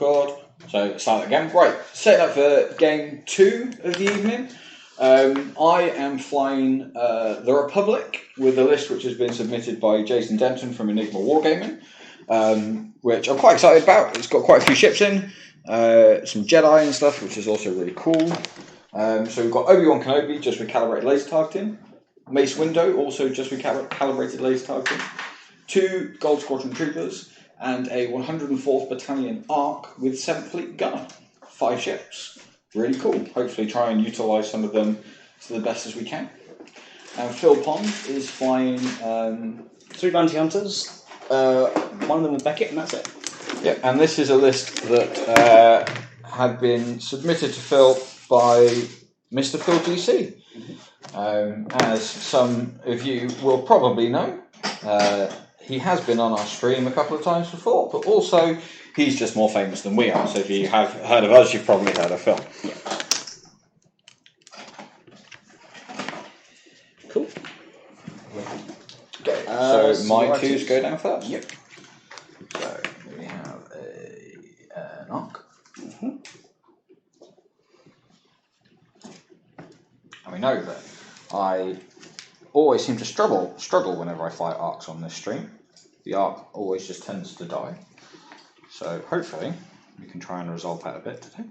record. So let's start again. Right, set up for game 2 of the evening. I am flying the Republic with a list which has been submitted by Jason Denton from Enigma Wargaming, which I'm quite excited about. It's got quite a few ships in, some Jedi and stuff, which is also really cool. So we've got Obi-Wan Kenobi just with calibrated laser targeting, Mace Windu also just with calibrated laser targeting, 2 Gold Squadron Troopers, and a 104th Battalion Arc with 7th Fleet Gunner. 5 ships. Really cool. Hopefully try and utilise some of them to the best as we can. And Phil Pond is flying 3 Bounty Hunters, one of them with Beckett, and that's it. Yeah, and this is a list that had been submitted to Phil by Mr. Phil GC. As some of you will probably know, he has been on our stream a couple of times before, but also he's just more famous than we are, so if you have heard of us, you've probably heard of Phil. Yeah. Cool. Okay, so my 2s go down first. Yep. So we have an Arc. And we know that I always seem to struggle whenever I fly Arcs on this stream. The Arc always just tends to die. So hopefully we can try and resolve that a bit today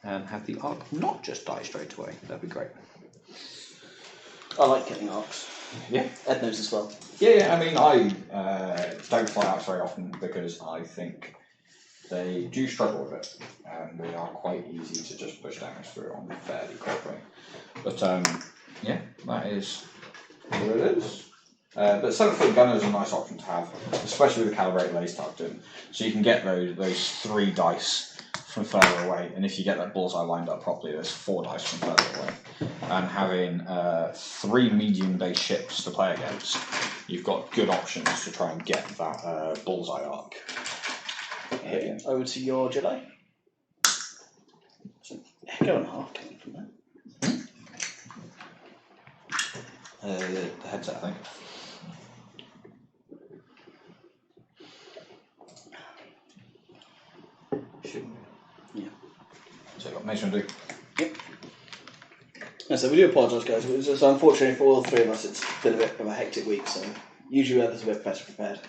and have the Arc not just die straight away. That'd be great. I like killing Arcs. Yeah. Ed knows as well. Yeah, I mean, I don't fly Arcs very often because I think they do struggle with it, and they are quite easy to just push damage through on fairly quickly. But yeah, that is what it is. But 7th Fleet Gunner is a nice option to have, especially with the calibrated laser targeting. So you can get those 3 dice from further away, and if you get that bullseye lined up properly, there's 4 dice from further away. And having 3 medium-based ships to play against, you've got good options to try and get that bullseye arc. Over to your Jedi. So, heck of a half coming from that. The headset, I think. Yeah. So you've got Mace Windu. Yep. And so we do apologise, guys. It was just unfortunately for all 3 of us, it's been a bit of a hectic week, so usually others are a bit better prepared.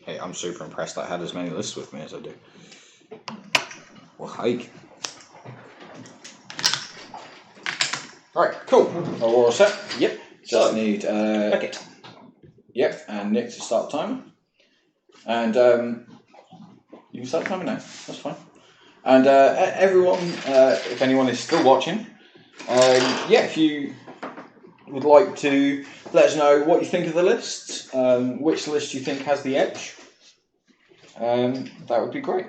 Hey, I'm super impressed I had as many lists with me as I do. Well, hike. Right, cool. We're all set. Yep. Just So, need Beckett. Yep, and Nick to start the timer. And you can start the timer now. That's fine. And everyone, if anyone is still watching, yeah, if you would like to let us know what you think of the list, which list you think has the edge, that would be great.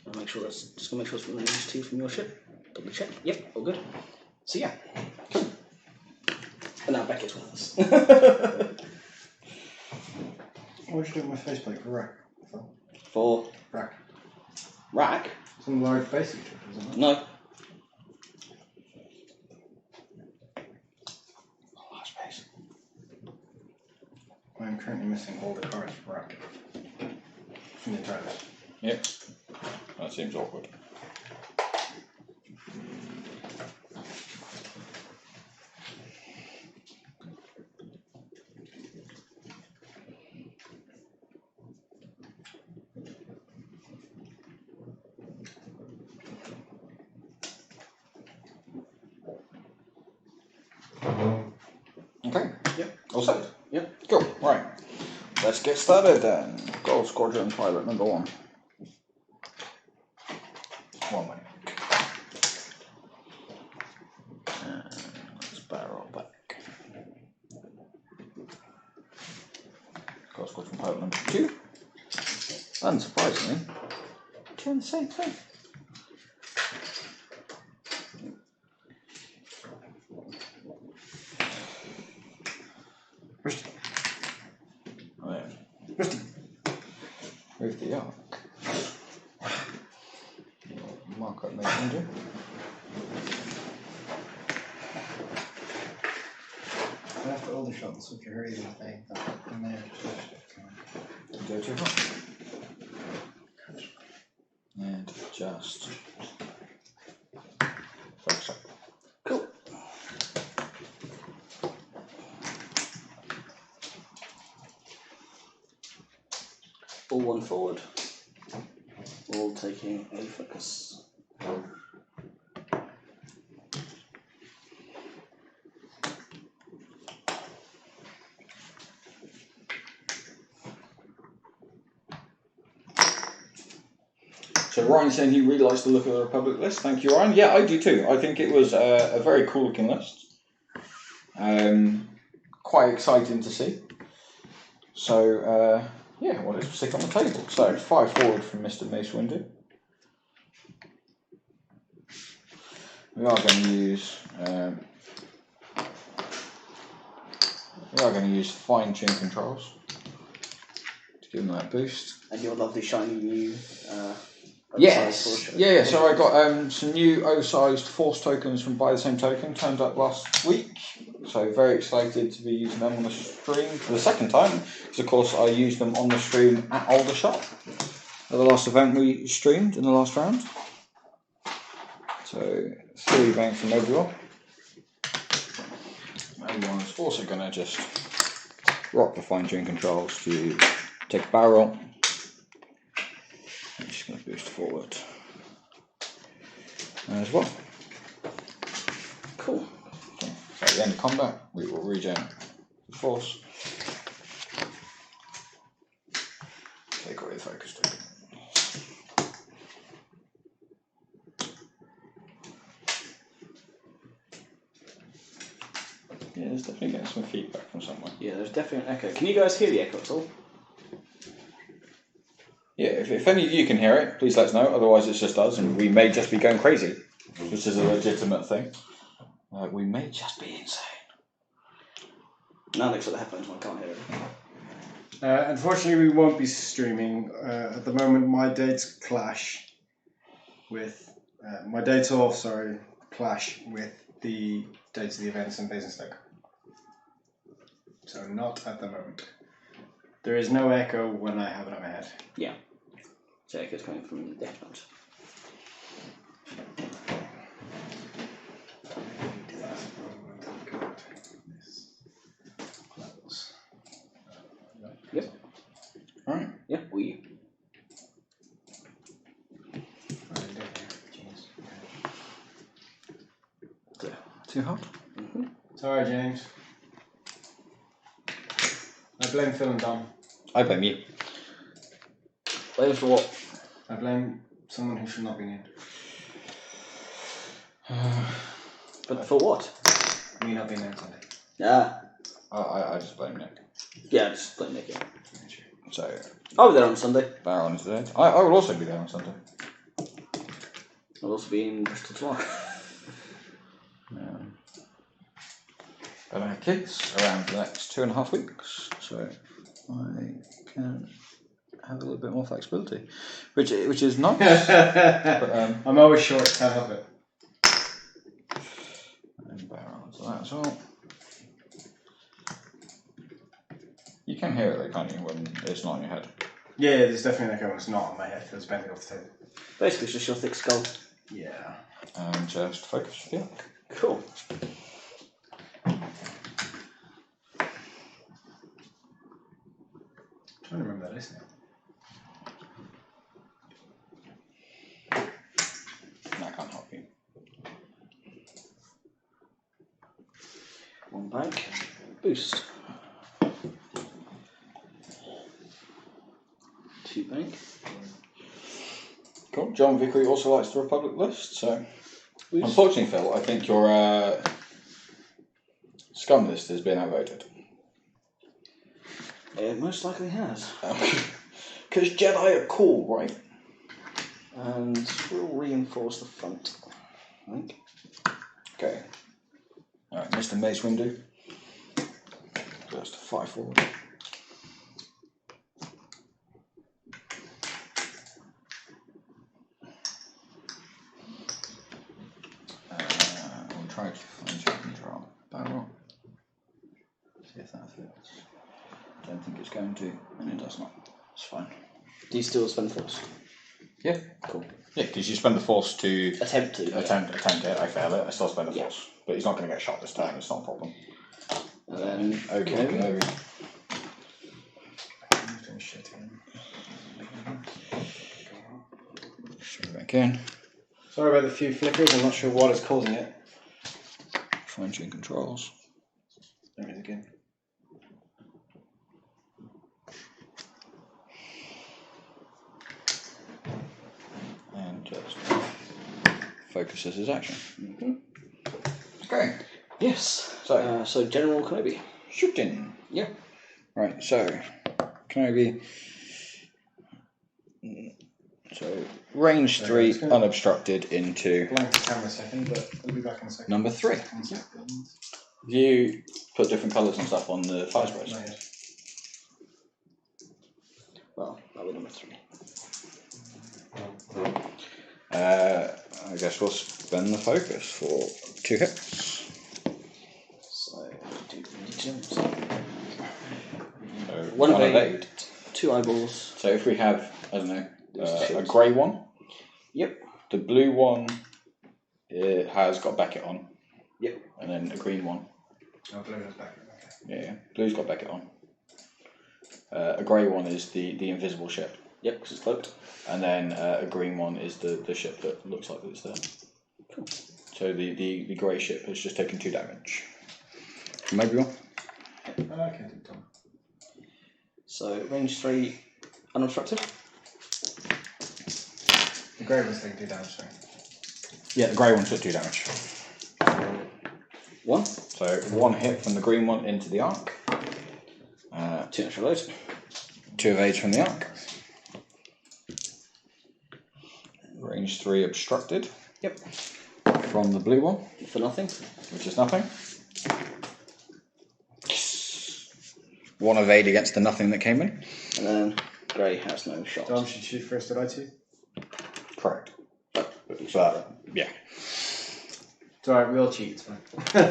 I'll make sure that's just gonna make sure it's from the news to from your ship. Double check. Yep, all good. So yeah. And now Beckett's with us. What should I do with my faceplate for rack? For Rack. rack? Some large basic trip, isn't it? No. Large space. I'm currently missing all the cards for rack. From the entire list. Yep. That seems awkward. Okay. Yep. All set? Yep. Cool. Right. Let's get started then. Gold Squadron pilot number 1. 1 minute. And let's barrel back. Gold Squadron pilot number 2. Unsurprisingly, doing the same thing. Rusty. Oh, yeah. Rusty. Move the arc. Mark up messenger. After all the shots if you're reading thing. And then Go too hot. And just focus up. Cool. All one forward. All taking a focus. So Ryan saying he really likes the look of the Republic list. Thank you, Ryan. Yeah, I do too. I think it was a very cool looking list. Quite exciting to see. So, yeah, well, let's stick on the table. So, 5 forward from Mr. Mace Windu. We are going to use fine-tune controls to give them that boost. And your lovely shiny new. Yes. Yeah. So I got some new oversized Force tokens from Buy the Same Token turned up last week. So very excited to be using them on the stream for the second time, because of course I used them on the stream at Aldershot at the last event we streamed in the last round. So 3 bang from Obi-Wan. Obi-Wan's also going to just rock the fine-tune controls to take a barrel. I'm just going to boost forward as well. Cool. Okay. So at the end of combat, we will regen the Force. Take away the focus token. Yeah, there's definitely getting some feedback from somewhere. Yeah, there's definitely an echo. Can you guys hear the echo at all? Yeah, if any of you can hear it, please let us know. Otherwise, it's just us, and we may just be going crazy, which is a legitimate thing. We may just be insane. Now next to the headphones, I can't hear it. unfortunately, we won't be streaming. At the moment, my dates clash with... clash with the dates of the events in Basingstoke. So not at the moment. There is no echo when I have it on my head. Yeah. So echo's coming from the headphones. Yep. Alright. Yeah, we. Too hot? Mm-hmm. Sorry, James. I blame Phil and Dom. I blame you. Blame for what? I blame someone who should not be named. But for what? Me not being named Sunday. Ah. I just blame Nick. Yeah, just blame Nick, yeah. So, I'll be there on Sunday. Baron is dead. I will also be there on Sunday. I'll also be in Bristol tomorrow. But I have kids around for the next 2.5 weeks, so I can have a little bit more flexibility, which is nice. But, I'm always short, can't help it. And Baron to that as well. You can hear it though, can't you, when it's not in your head? Yeah, there's definitely an echo when it's not on my head. It's bending off the table. Basically, it's just your thick skull. Yeah. And just focus, yeah. Cool. I'm trying to remember that list now. I can't help you. 1 bank. Boost. 2 bank. Cool. John Vickery also likes the Republic list, so... Boost. Unfortunately, Phil, I think your scum list has been outvoted. It most likely has. Because Jedi are cool, right? And we'll reinforce the front, I think. Okay. Alright, Mr. Mace Windu. Just 5 forward. We'll try to find your control. Barrel. See if Don't think it's going to, and it does not. It's fine. Do you still spend force? Yeah. Cool. Yeah, because you spend the force to Attempt to. attempt it. I fail it. I still spend the force, but he's not going to get shot this time. It's not a problem. And then Okay. Shit again. Straight back in. Sorry about the few flickers. I'm not sure what is causing it. Fine tune controls. There it is again. And just focuses his action. Okay. yes. So So General Kenobi. shooting. Yeah. Right. So Kenobi. So range 3 it's gonna- unobstructed into Blank the camera a second, but we'll be back in a second. number 3. Yeah. You put different colours and stuff on the fire sprays. Not yet. Well, that was number 3. I guess we'll spend the focus for 2 hits. So 2d10. So One one evade, evade. 2 eyeballs. So if we have, I don't know, a shields. grey one. Yep. The blue one has got Beckett on. Yep. And then a green one. Oh, blue is back. Okay. Yeah. Blue's got Beckett on. A grey one is the invisible ship. Yep, because it's cloaked. And then a green one is the ship that looks like it's there. Cool. So the grey ship has just taken 2 damage. Maybe one. Okay, done. So range 3 unobstructed. The grey one's taking 2 damage, sorry. Yeah, the grey one took 2 damage. 1. So 1 hit from the green one into the arc. 2 natural loads. 2 evades from the arc. Range 3 obstructed. Yep. From the blue one, For nothing. which is nothing. 1 evade against the nothing that came in. And then grey has no shot. Dom should shoot first, did I too? Correct. But yeah. It's alright, we'll cheat, it's fine.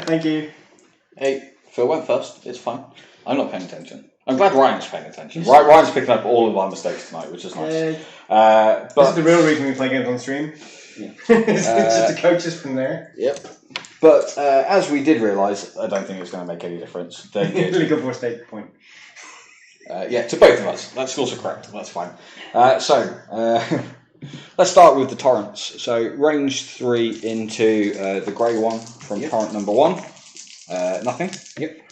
Thank you. Hey, Phil went first. It's fine. I'm not paying attention. I'm glad Ryan's paying attention. Ryan's picking up all of our mistakes tonight, which is nice. This But is the real reason we play games on stream. Yeah. It's just to coach us from there. Yep. But as we did realise, I don't think it's going to make any difference. They did. Legal force take point. Yeah, to both of us. That's also correct. That's fine. Let's start with the torrents. So range 3 into the grey one from torrent number 1. Nothing. Yep.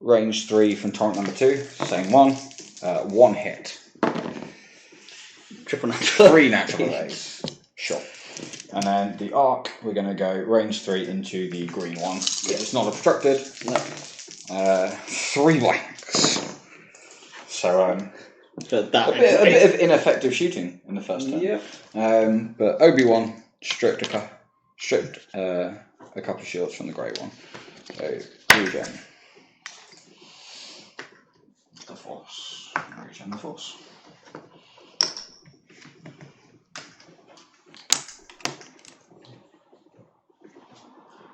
Range 3 from torrent number 2. Same one. 1 hit. Triple natural. 3 natural evades. Sure. And then the arc, we're going to go range 3 into the green one. It's not obstructed. No. 3 blanks. So a But bit of ineffective shooting in the first turn. Yep. But Obi-Wan stripped a couple of shields from the grey one. So regen. The force. Regen the force.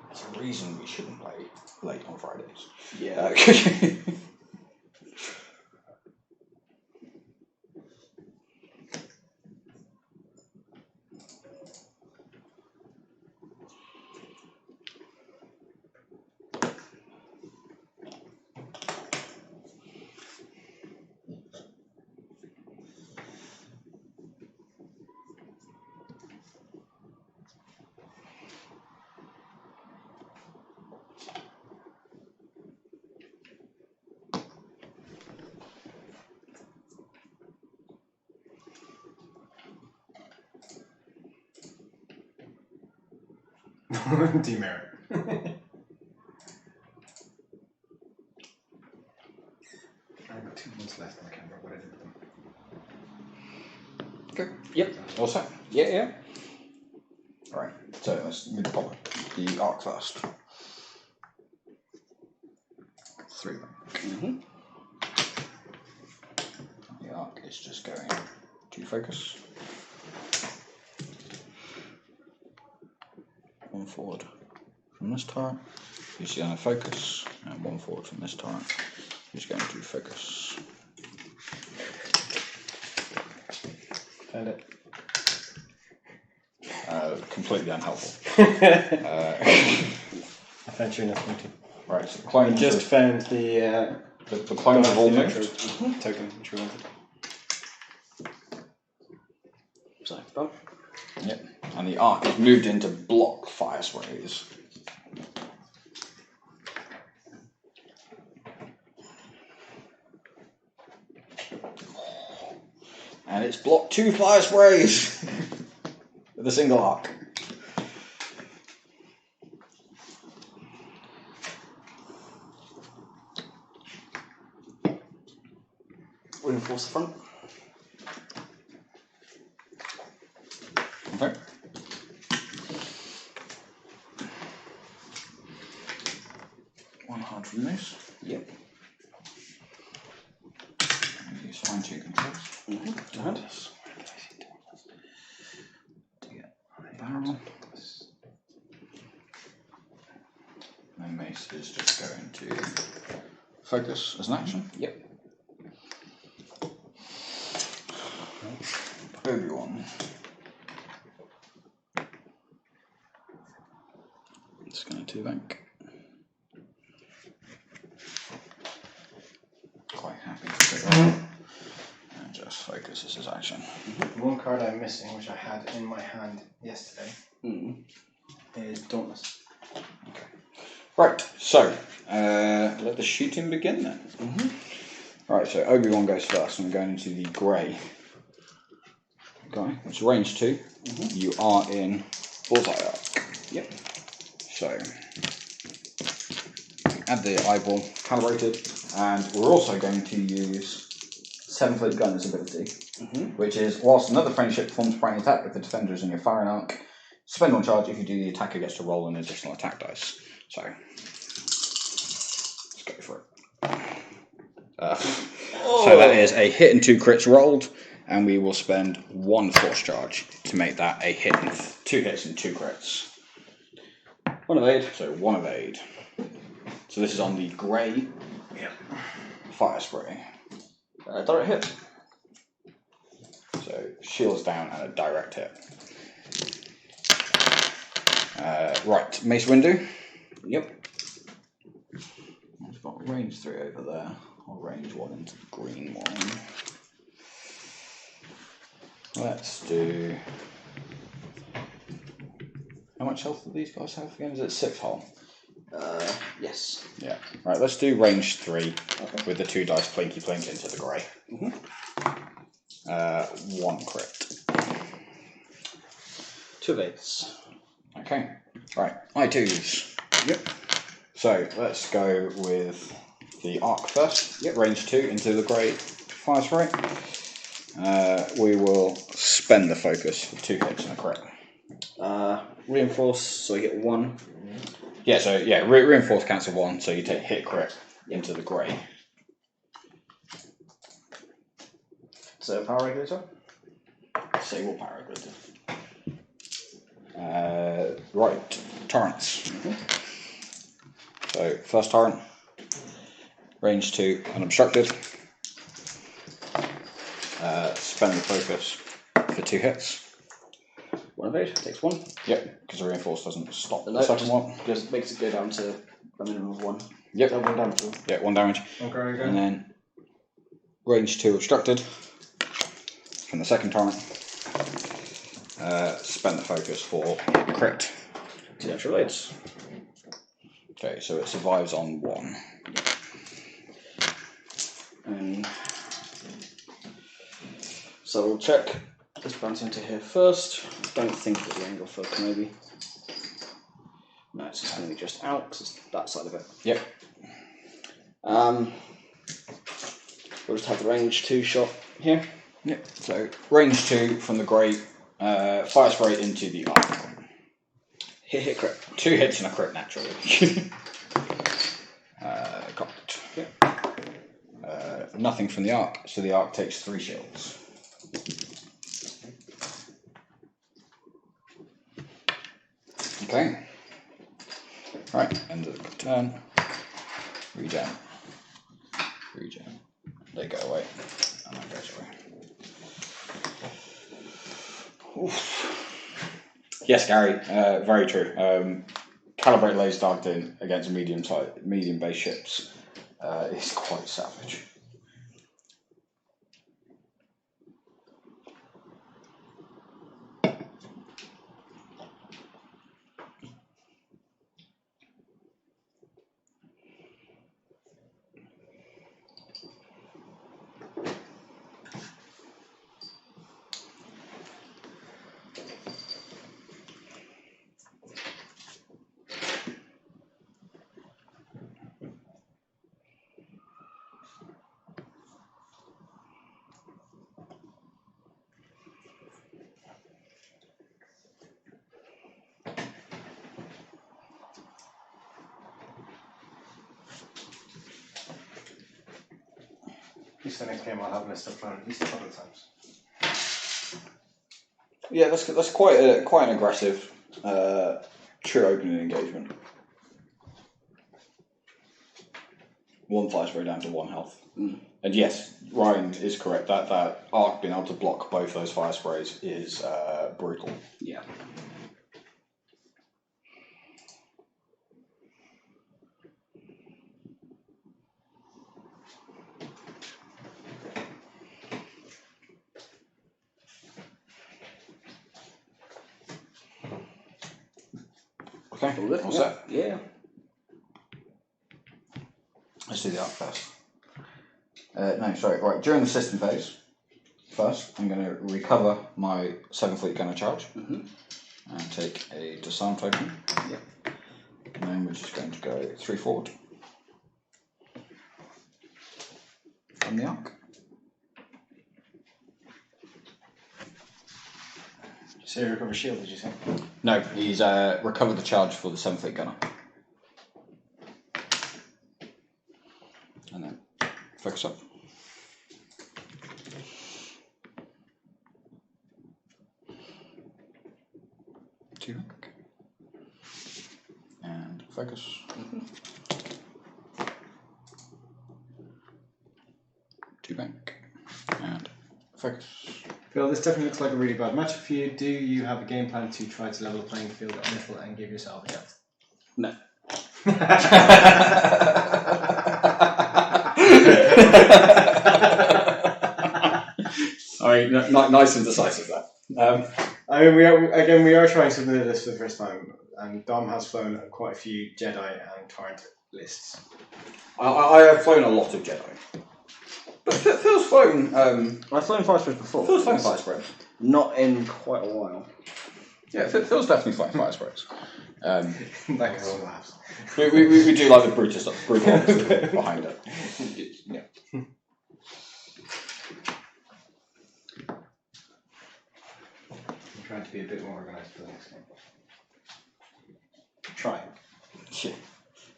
There's a reason we shouldn't play late on Fridays. Yeah. Demerit. I've got 2 minutes left on the camera. What I did with them. Okay. Yep. All set. Yeah. Right. So let's move the arc first. 3 then. Mm-hmm. The arc is just going to focus. 1 forward from this turret. He's going to focus And 1 forward from this turret. Who's going to focus? Found it. Completely unhelpful. I found you nothing too. Right, so clones Just found the clones have all moved. Token which we wanted. So, done. Yep. And the arc is moved into block fire sprays. And it's block 2 fire sprays with a single arc. Reinforce the front. Okay. One hard from this. Yep. And use fine tune controls. To hand. To get barrel. And mace is just going to focus as an action. Yep. Obi-Wan. It's going to bank. Quite happy to take that. And just focus as his action. The one card I'm missing, which I had in my hand yesterday, is Dauntless. Okay. Right, so let the shooting begin then. Right, so Obi-Wan goes first, and we're going into the grey guy. It's range 2. You are in bullseye arc. Yep. So add the eyeball, calibrated, and we're also going to use 7-foot gunner's ability, which is whilst another friendly ship performs a primary attack with the defender is in your firing arc, spend one charge. If you do, the attacker gets to roll an additional attack dice. So let's go for it. So that is a hit and 2 crits rolled, and we will spend 1 force charge to make that a hit and 2 hits and 2 crits. 1 evade. So 1 evade. So this is on the grey fire spray. Direct hit. So shields down and a direct hit. Right, Mace Windu. Yep. I've got range 3 over there. I'll range 1 into the green one. Let's do... How much health do these guys have again? Is it 6 hull? Yes. Yeah. Right, let's do range 3 with the 2 dice plinky plink into the grey. 1 crit. 2 evades. Okay. Right, I2s. Yep. So let's go with the arc first. Yep. Range 2 into the grey fire spray. We will spend the focus for 2 hits and a crit. Reinforce, so I get 1. Yeah, so yeah, reinforce cancel 1, so you take hit crit into the grey. So power regulator. Sable power regulator. Right, torrents. So first torrent, range 2, unobstructed. Spend the focus for 2 hits. 1 evade, takes 1. Yep, because the reinforce doesn't stop the No, second one. Just makes it go down to a minimum of 1. Yep. So 1 damage. Yeah, 1 damage. Okay. And then range 2 obstructed from the second torrent. Spend the focus for crit. 2 natural aids. Okay, so it survives on 1. And so we'll check this bounce into here first. Don't think it's the angle for Kenobi. No, it's just going to be just out because it's that side of it. Yep. We'll just have the range 2 shot here. Yep. So range 2 from the grey, fire spray into the arc. Hit crit. 2 hits and a crit naturally. Cocked. Yep. Nothing from the arc, so the arc takes 3 shields. Okay. Right, end of the turn. Regen. They go away. And that goes away. Oof. Yes, Gary, very true. Calibrate laser targeting against medium base ships is quite savage. At least the next game I'll have missed up at least a couple of times. Yeah, that's quite an aggressive true opening engagement. One fire spray down to 1 health. And yes, Ryan is correct. That arc being able to block both those fire sprays is brutal. Yeah. Okay, all set? Yeah. Let's do the arc first. No, sorry. Right, during the system phase, first, I'm going to recover my 7th Fleet Gunner charge and take a disarm token. Yep. And then we're just going to go 3 forward from the arc. So you recover shield, did you say? No, he's recovered the charge for the 7th Fleet Gunner. And then focus up. Two back. And focus. Two back. And focus. Phil, this definitely looks like a really bad matchup for you. Do you have a game plan to try to level the playing field a little and give yourself a chance? No. I mean, nice and decisive there. I mean, we are trying something like this for the first time, and Dom has flown quite a few Jedi and Torrent lists. I have flown a lot of Jedi. But Phil's flown. I've flown fire sprays before. Phil's flown fire sprays. Not in quite a while. Yeah, Phil's definitely flown fire sprays. That goes on laughs. We do like the brutal honesty behind it. Yeah. I'm trying to be a bit more organised for the next game. Try. Yeah.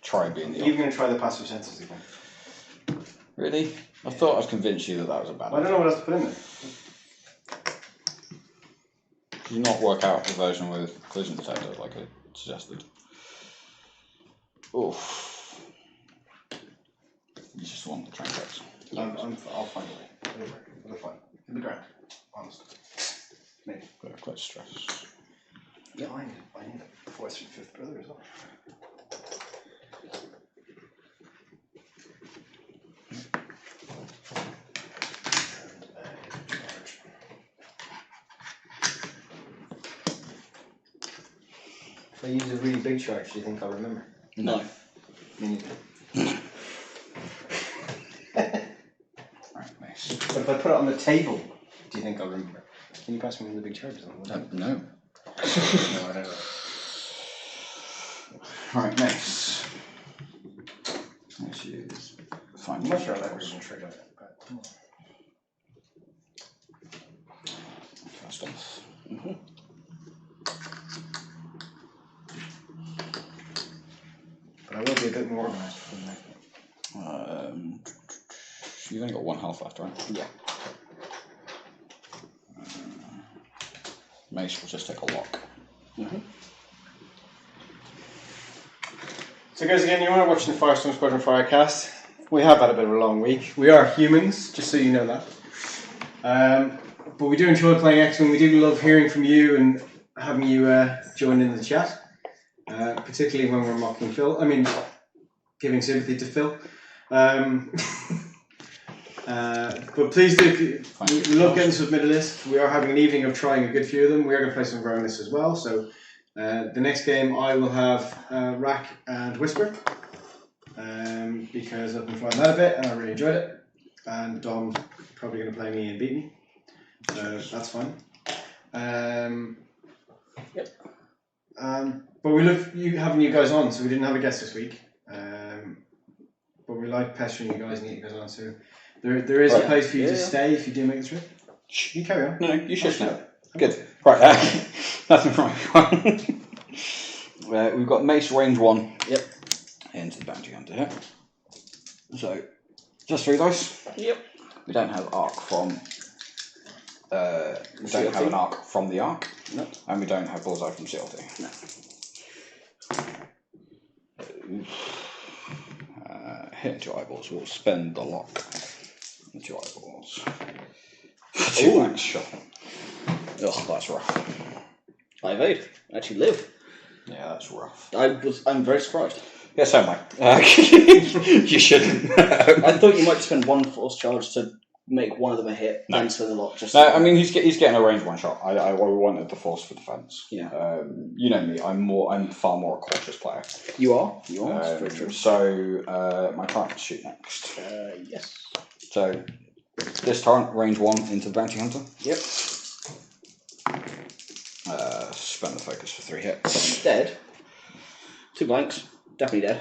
Try being the. You're going to try the passive senses again. Really? I thought I was convinced you that was a bad I don't know what else to put in there. Did you not work out the version with collision detector like I suggested? Oof. You just want the train tracks. I'll find a way. It'll fine. It'll be grand. Honestly. Maybe. Got quite stress. Yeah, I need a 4th and 5th brother as well. If I use a really big charge, do you think I'll remember? No. Me neither. Right, nice. But if I put it on the table, do you think I'll remember? Can you pass me one of the big charges on? No. No, I don't know. Right, next. Let's use. Fine. I'm not sure that was trigger it, but. First off. But I will be a bit more organised for the next one. You've only got 1 health left, right? Yeah. Mace will just take a lock. So guys, again, you are watching the Firestorm Squadron Firecast. We have had a bit of a long week. We are humans, just so you know that. But we do enjoy playing X-Wing. We do love hearing from you and having you join in the chat. Particularly when we're mocking Phil. I mean, giving sympathy to Phil. But please do, we love getting submitted lists. We are having an evening of trying a good few of them. We are going to play some of our own lists as well. So the next game I will have Rack and Whisper. Because I've been flying that a bit and I really enjoyed it. And Dom's probably going to play me and beat me. So that's fine. Yep. But we love having you guys on, so we didn't have a guest this week. But we like pestering you guys and getting you guys on. So there is a place for you to stay if you do make the trip. Shh, you carry on. No, you should know. Good. Right, that's the right. We've got Mace range 1. Yep. Into the bounty hunter here. So, just 3 dice. Yep. We don't have arc from. We don't have an arc from the arc. No. And we don't have bullseye from CLT. No. Hit 2 eyeballs. We'll spend the lock. The 2 eyeballs. 2 max shot. Ugh, that's rough. I evade. I actually live. Yeah, that's rough. I'm very surprised. Yeah, so am I. You shouldn't. I thought you might spend 1 force charge to make one of them a hit, then spend a lot. No, I mean he's getting a range 1 shot. I wanted the force for defense. Yeah. You know me. I'm far more a cautious player. You are. That's very true. So my torrent shoot next. Yes. So this torrent range 1 into the bounty hunter. Yep. Spend the focus for 3 hits. Dead. 2 blanks. Definitely dead.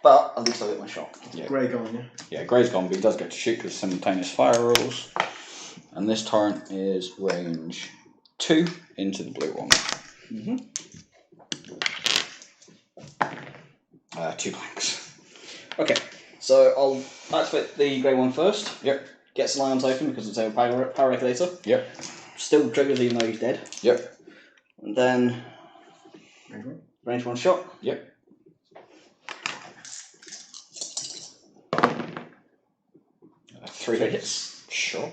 But at least I get my shot. Yeah. Grey gone, yeah? Yeah, Grey's gone, but he does get to shoot because simultaneous fire rules. And this torrent is range 2 into the blue one. 2 blanks. Okay, so I'll activate the grey one first. Yep. Gets the lions open because it's a power regulator. Yep. Still triggers even though he's dead. Yep. And then range 1 shot. Yep. 3 hits. Sure.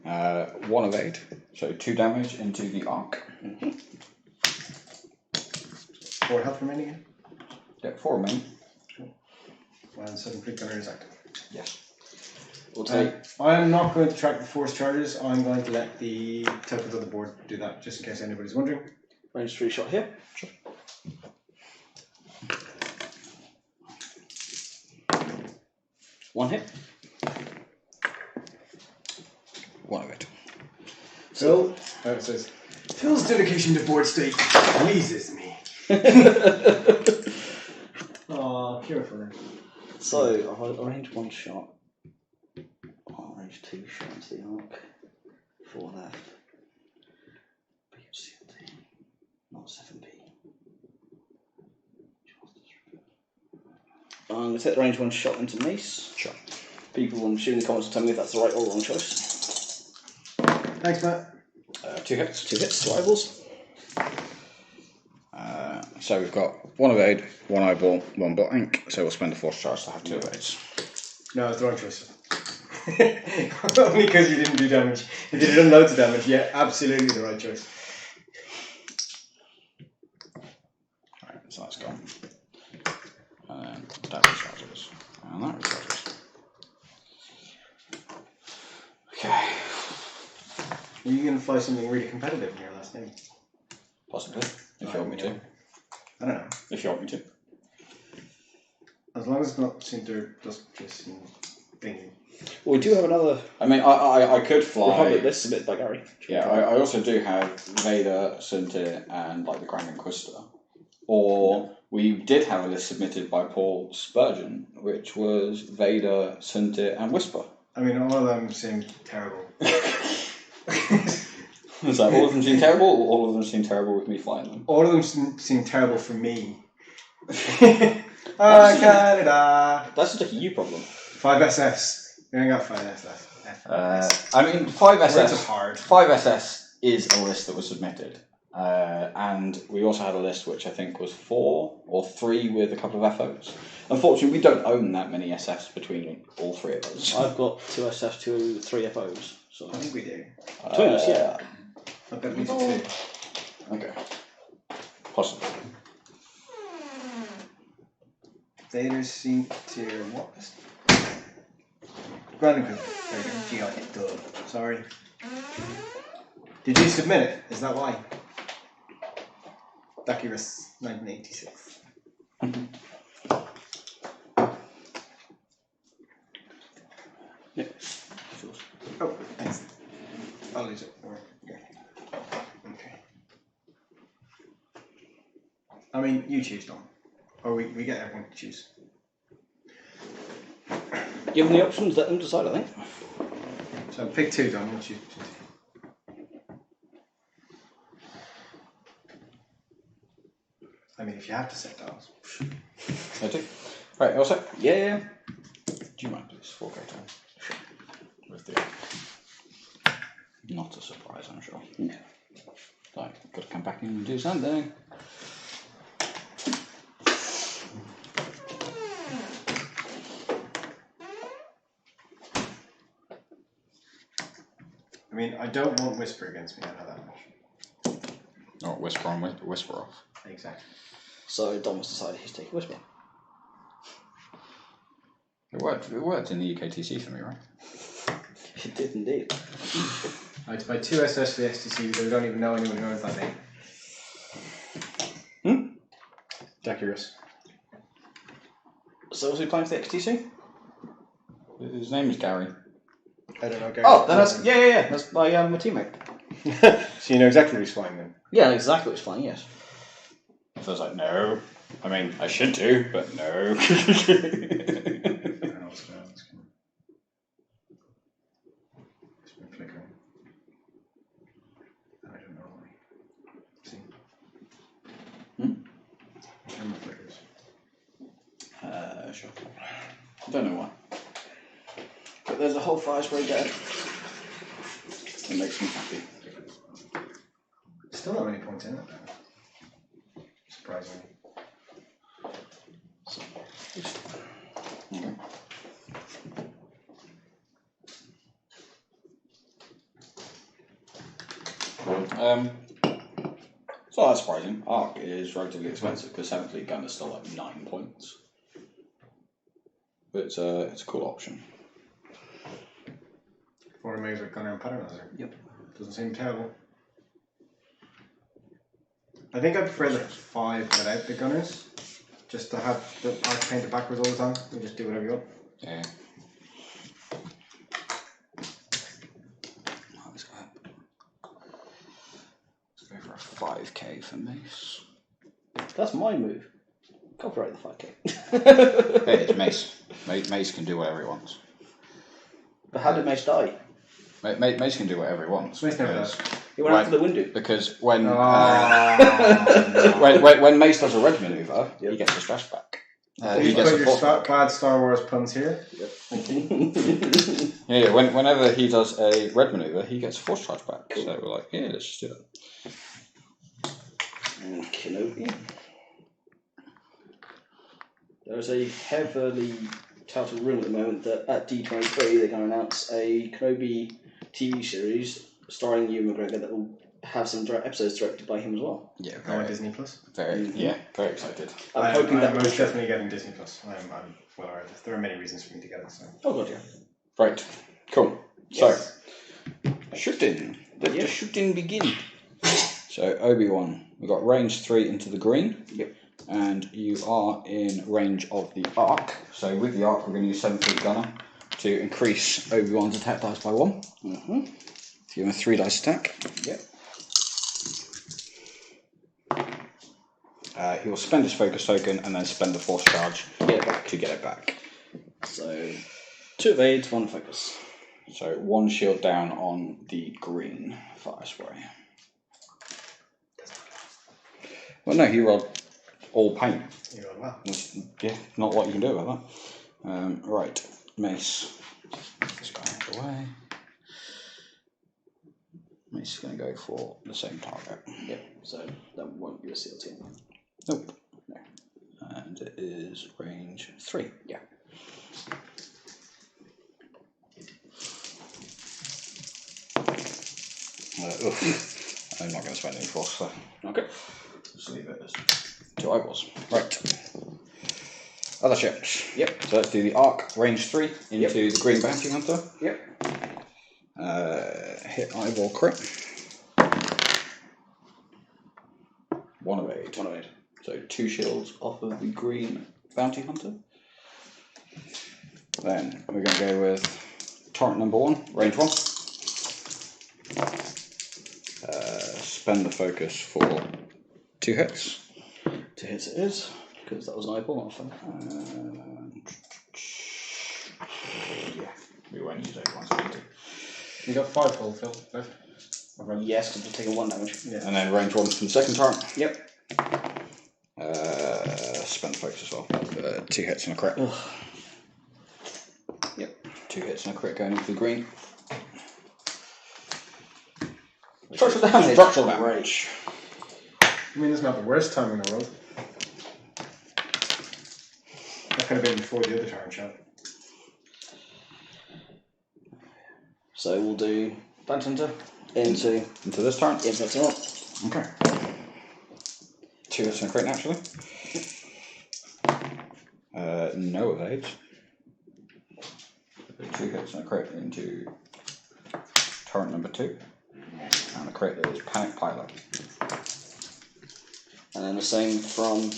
1 evade, so 2 damage into the arc. 4 health remaining again? Yep, 4 remain. Sure. And 7 fleet gunner is active. Yes. We'll take. I am not going to track the force charges. I'm going to let the tokens on the board do that, just in case anybody's wondering. Range 3 shot here. Sure. One hit. 1 evade. Phil, it says, Phil's dedication to board state pleases me. Aw, pure fun. So, I'll range 1 shot. I'll range 2 shot into the arc. 4 left. BCLT. Not 7B. I'm going to take the range 1 shot into Mace. Sure. People, I'm assuming in the comments will tell me if that's the right or wrong choice. Thanks, Matt. 2 hits. 2 hits, 2 eyeballs. So we've got 1 evade, 1 eyeball, 1 blank. So we'll spend a force charge to have 2 evades. No, it's the wrong choice. Only because you didn't do damage. If you did loads of damage, yeah, absolutely the right choice. Alright, so that's gone. And then that recharges. And that recharges. Okay. Are you going to fly something really competitive in your last name? Possibly. If you want me to. I don't know. If you want me to. As long as it's not Cinder, just thinking. Well, we do have another. I mean, I could fly. Republic list submitted by Gary. Yeah, I also do have Vader, Suntir, and like the Grand Inquisitor. Or we did have a list submitted by Paul Spurgeon, which was Vader, Suntir, and Whisper. I mean, all of them seem terrible. Is that all of them seem terrible, or all of them seem terrible with me flying them? All of them seem terrible for me. Canada. That's just a you problem. 5 SFs. We only got 5 SFs. I mean, 5SS. Words are hard. 5SS is a list that was submitted. And we also had a list which I think was 4 or 3 with a couple of FOs. Unfortunately, we don't own that many SFs between all 3 of us. I've got 2 SF, 3 FOs. So I think we do. between us, yeah. I bet we do too. Okay. Possibly. Vader seem to what? Grounding group. There you go. GI. Duh. Sorry. Did you submit it? Is that why? Dacurus 1986. Yeah. Oh, thanks. I'll lose it. Okay. I mean, you choose, Dom. Or we get everyone to choose. Given the options, let them decide, I think. So pick 2, Dom. We'll choose. I mean, if you have to set dials. I do. Right, all set? Yeah. Do you mind, please? 4K time. Sure. With the... Not a surprise, I'm sure. No. Like, got to come back in and do something. I mean, I don't want Whisper against me, I know that much. Not whisper on, whisper off. Exactly. So Dom has decided he's taking Whisper. It worked in the UKTC for me, right? It did indeed. I had to buy 2 SS for the XTC, but we don't even know anyone who owns that name. Dacurus. So was he playing for the XTC? His name is Gary. I don't know, Gary. Oh, then that's yeah. That's my teammate. So you know exactly who's flying then? Yeah, exactly what's flying. Yes. So I was like, no. I mean, I should do, but no. I don't know what's going on. It's been flickering. I don't know why. See? Camera flickers. Sure. I don't know why. But there's a whole fire spray dead. It makes me happy. Still not many points in it though. Surprisingly. Okay. It's not that surprising. Arc is relatively expensive because 7th League gun is still like 9 points. But it's a cool option. 4 megs with gunner and pattern. Yep. Doesn't seem terrible. I think I prefer the 5 without the gunners. Just to have the arc painted backwards all the time. You just do whatever you want. Yeah. Let's go for a 5k for Mace. That's my move. Copyright the 5k. Hey, it's Mace. Mace can do whatever he wants. But how did Mace die? Mace can do whatever he wants. Mace never because- does. He went after the window. Because when No. when Mace does a red maneuver, he gets his stress back. He You gets put a your force. bad Star Wars puns here. Yeah. Whenever he does a red maneuver, he gets a force charge back. So we're like, yeah, let's just do that. And Kenobi. There's a heavily touted rumour at the moment that at D23 they're going to announce a Kenobi TV series starring Ewan McGregor that will have some episodes directed by him as well. Yeah, On Disney Plus. very excited. I'm hoping that I'm will most show. definitely getting Disney Plus. I'm well aware of this. There are many reasons for me to get it. So. Oh god, yeah. Right, cool. Yes. So, shooting. Let Yep. the shooting begin. So, Obi-Wan, we've got range 3 into the green. Yep. And you are in range of the arc. So, with the arc, we're going to use 7-foot gunner to increase Obi-Wan's attack dice by 1. Mm-hmm. Give him a 3-dice attack. Yep. He will spend his focus token and then spend the force charge to get it back. So 2 evades, 1 focus. So 1 shield down on the green fire spray. Well, no, he rolled all paint. You rolled well. Yeah, not what you can do about that. Right, Mace. This guy out of the way. He's going to go for the same target. Yep. So that won't be a CLT. Nope. No. And it is range 3. Yeah. I'm not going to spend any force, so Okay. just leave it as 2 eyeballs. Right. Other ships. Yep. So let's do the Arc, range 3, into the Green Bounty Hunter. Yep. Hit eyeball crit. 1 evade. 1 evade. So 2 shields off of the Green Bounty Hunter. Then we're going to go with torrent number 1, range 1. Spend the focus for 2 hits. 2 hits it is, because that was an eyeball, not a phone. Yeah, we won't use it once we need to. You got 5 full Phil left. Yes, because I'm just taking 1 damage. Yeah. And then range 1 from the second turn. Yep. Spend the focus as well. 2 hits and a crit. Ugh. Yep. 2 hits and a crit going into the green. Structural damage. Structural damage. I mean, that's not the worst time in the world. That could have been before the other turn shot. So we'll do Bounty Hunter into this turn? Into that turn. Okay. 2 hits and a crit naturally. No evades. 2 hits and a crit into turret number 2. And the crit is Panic Pilot. And then the same from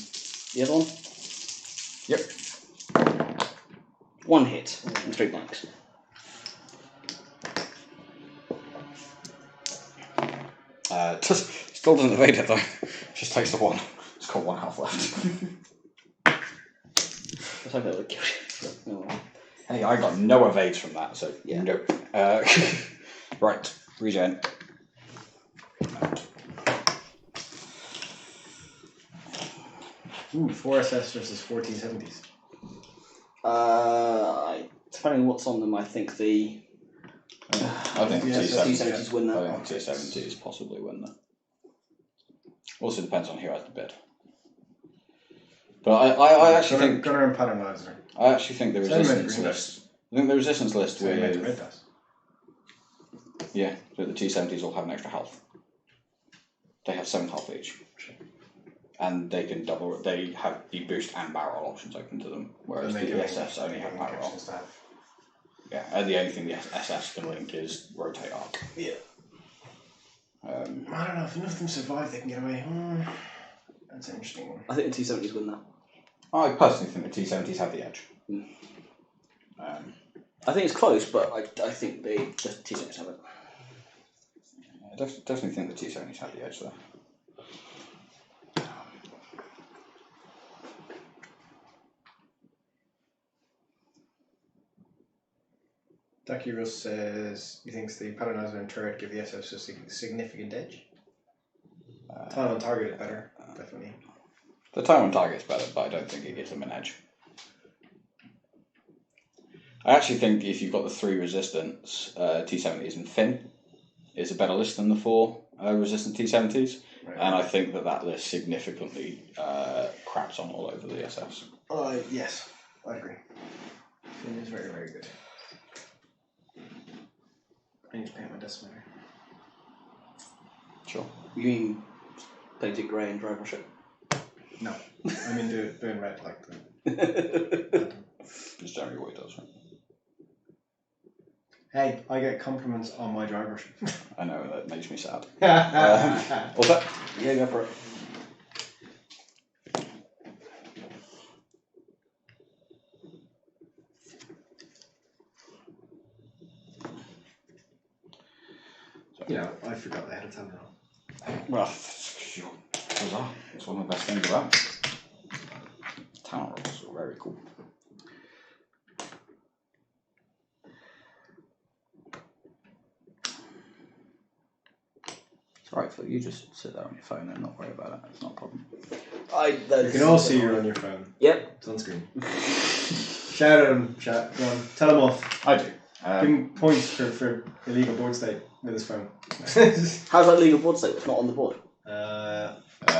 the other one? Yep. 1 hit and 3 blanks. Still doesn't evade it though. Just takes the 1. It's got 1 health left. I thought that would kill you. Oh, well. Hey, I got no evades from that, so Yeah. nope. Right, regen. Ooh, 4 SS versus 4 T70s. Depending on what's on them, I think the I think Yeah, T70s win that. I think T70s possibly win that. Also depends on who has the bid. But I actually think Gunner and Paternizer. I actually think the Same resistance green list. I think the resistance list Same red with dice. yeah, so the T70s all have an extra health. They have 7 health each. And they can double. They have the boost and barrel options open to them, whereas And they the can SS only have barrel. options to have. Yeah, and the only thing the SS can link is rotate arc. Yeah. I don't know, if enough of them survive, they can get away. That's an interesting one. I think the T70s win that. I personally think the T70s have the edge. I think it's close, but I think the T70s have it. I definitely think the T70s have the edge there. Dakiros says he thinks the Paternizer and turret give the SS a significant edge. Time on target is better, definitely. The time on target's better, but I don't think it gives them an edge. I actually think if you've got the 3 resistance T70s and Finn is a better list than the 4 resistant T70s, Right. and I think that list significantly craps on all over the SS. Yes, I agree. Finn is very, very good. I need to paint my decimator. Sure. You mean paint it grey and dry brush it? No, I mean doing red like the. It's generally what it does, right? Hey, I get compliments on my dry brush. I know, that makes me sad. Yeah, What's that? Yeah, go for it. I forgot they had a talent roll. Well, bizarre. It's one of the best things about it. Talent rolls are very cool. It's alright, Phil. You just sit there on your phone and not worry about it. It's not a problem. You can all see you're on your phone. Yep. It's on screen. Shout at them, chat. Go on. Tell them off. I do. Give him points for illegal board state with his phone. How's that legal board state? It's not on the board.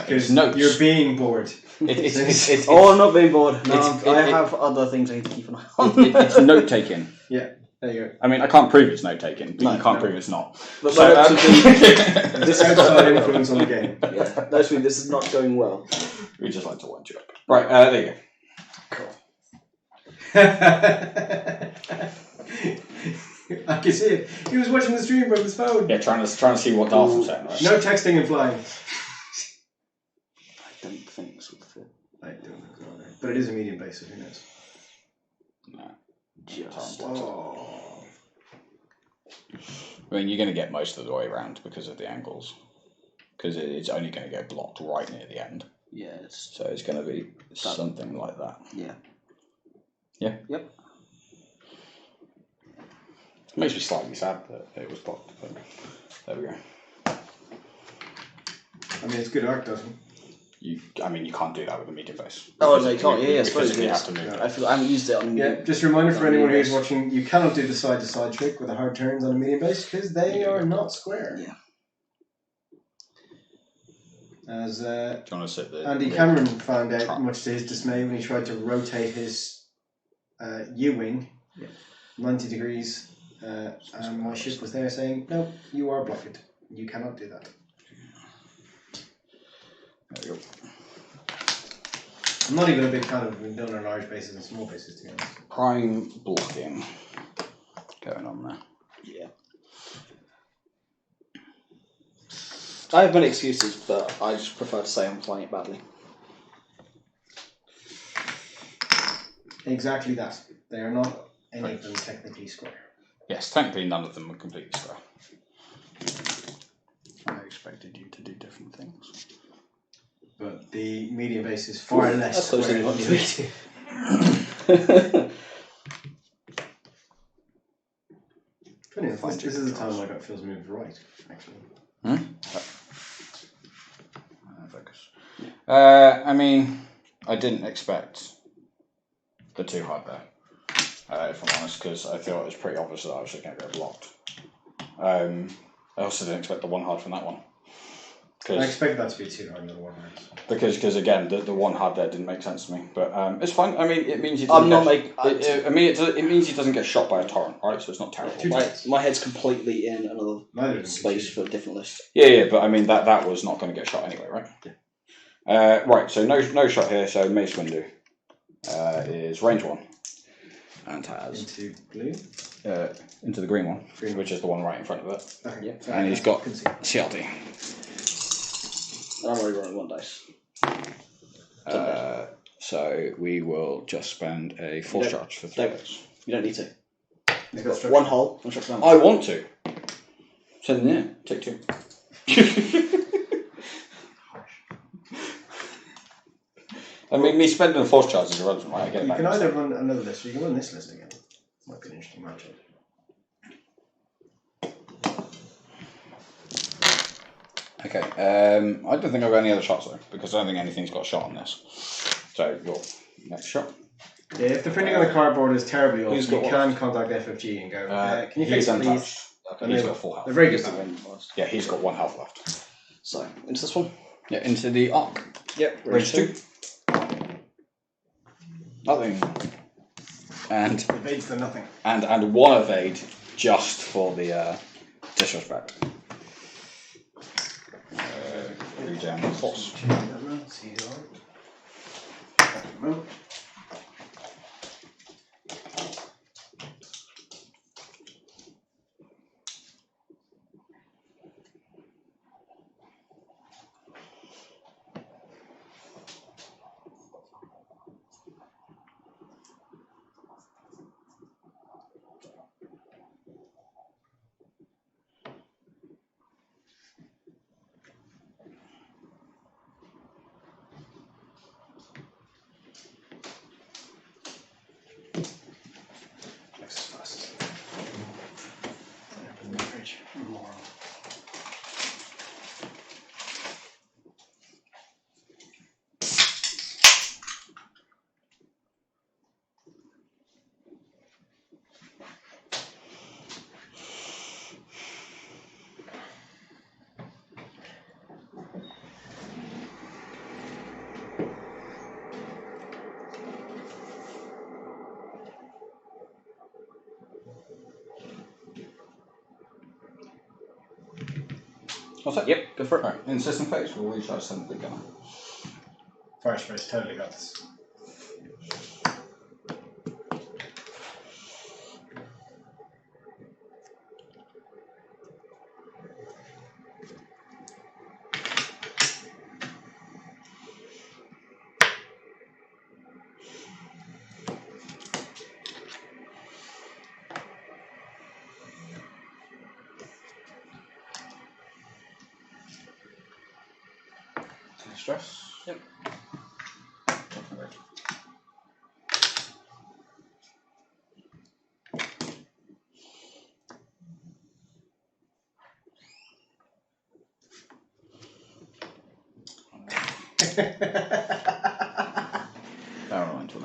It's notes. You're being bored. I'm not being bored. No, I it- have other things I need to keep an eye on. It's note taking. Yeah, there you go. I mean, I can't prove it's note taking, but No, you can't no. prove it's not. But So, This is outside influence on the game. yeah, notably, this is not going well. we just like to wind you up. Right, there you go. I can see it. He was watching the stream from his phone. Yeah, trying to see what Darth was saying. Right? No texting and flying. I don't think this would fit. I don't think so either. But it is a medium base, so who knows? No. Just. Oh. I mean, you're going to get most of the way around because of the angles. Because it's only going to get blocked right near the end. Yeah, it's. So it's going to be something like that. Yeah. Yeah? Yep. It makes me slightly sad that it was blocked, but there we go. I mean, it's good art, doesn't it? You can't do that with a medium base. Oh, no, you can't. Yeah, You suppose physically it have is. to move it. I haven't used it on. Yeah, just a reminder for anyone who's medium watching, you cannot do the side-to-side trick with the hard turns on a medium base because they are not square. Yeah. As Do you want to sit there? Andy Cameron found out, much to his dismay, when he tried to rotate his U-wing 90 degrees, and my ship was there saying, no, you are blocked. You cannot do that. There you go. I'm not even a big fan of being done on large bases and small bases, to be honest. Prime blocking going on there. Yeah. I have many excuses, but I just prefer to say I'm playing it badly. Exactly that. They are not any of them technically square. Yes, technically none of them are completely square. I expected you to do different things. But the medium base is far less That's closer square than you than want the to be. Funny enough, this is the time I got feels moved right, actually. Focus. I mean, I didn't expect the 2 hard there, if I'm honest, because I thought it was pretty obvious that I was just going to get blocked. I also didn't expect the 1 hard from that one. I expected that to be 2 hard, not 1 hard. Because again, the 1 hard there didn't make sense to me. But it's fine. I mean, it means he I'm doesn't not get, it means he doesn't get shot by a torrent, right? So it's not terrible. My head's completely in another Neither space for a different list. Yeah, but I mean that was not going to get shot anyway, right? Yeah. Right. So no shot here. So Mace Windu is range 1 and has Into blue? into the green one, Green. which is the one right in front of it. Okay. Yeah. And he's got Can see. CLD. And I'm only rolling 1 dice. So we will just spend a force No, charge for 3 days. You don't need to. He's got 1 hull. One shot down. I want to. So then, yeah, take 2. I mean, me spending a force charge is irrelevant, right? I get it You back can next either time. run another list or you can run this list again. Might be an interesting matchup. Okay, I don't think I've got any other shots though, because I don't think anything's got a shot on this. So, your next shot. Yeah, if the printing on the cardboard is terribly off, Who's you got can contact FFG and go, can you He's fix it, please? untouched. Okay. He's got 4 health. They're very good. Yeah, he's got 1 health left. So, into this one? Yeah, into the arc. Yep. Range 2. Nothing. And Evades the nothing. and 1 evade just for the disrespect. Regen force. See you alright. What's that? Yep, go for it. Right. In system phase, we'll recharge 7th fleet gunner. First phase, totally got this. Stress. Yep.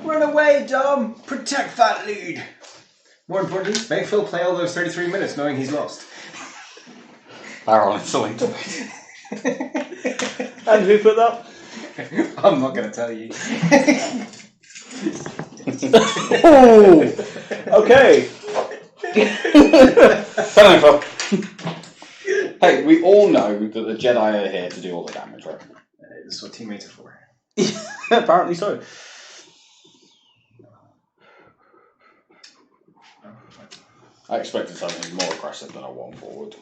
Run away, Dom! Protect that lead! More importantly, make Phil play all those 33 minutes knowing he's lost. Barrel insulator. And who put that? I'm not going to tell you. Oh! Okay. Hey, we all know that the Jedi are here to do all the damage, right? This is what teammates are for. Apparently so. I expected something more aggressive than a 1 forward.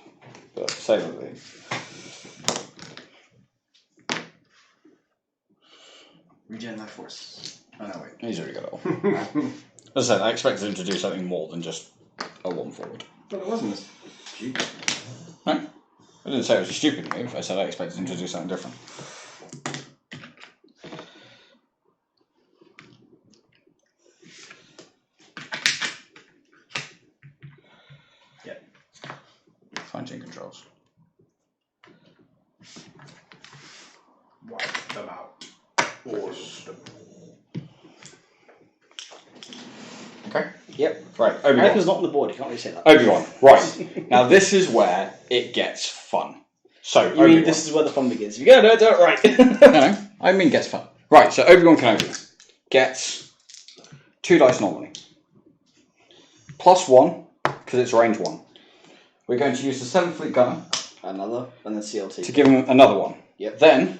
But say the least. Regen life force. Oh no, wait. He's already got it all. As I said, I expected him to do something more than just a 1 forward. But it wasn't as stupid. No? I didn't say it was a stupid move, I said I expected him to do something different. Yep. Fine-tune controls. Wipe them out. Okay? Yep. Right, Obi-Wan. America's not on the board, you can't really say that. Obi-Wan, right. Now this is where it gets fun. So, You Obi-Wan. mean this is where the fun begins. If you're going to do it right. No, I mean gets fun. Right, so Obi-Wan Kenobi gets 2 dice normally. +1, because it's range 1. We're going to use the 7th Fleet Gunner Another, and then CLT. to give him another one. Yep. Then,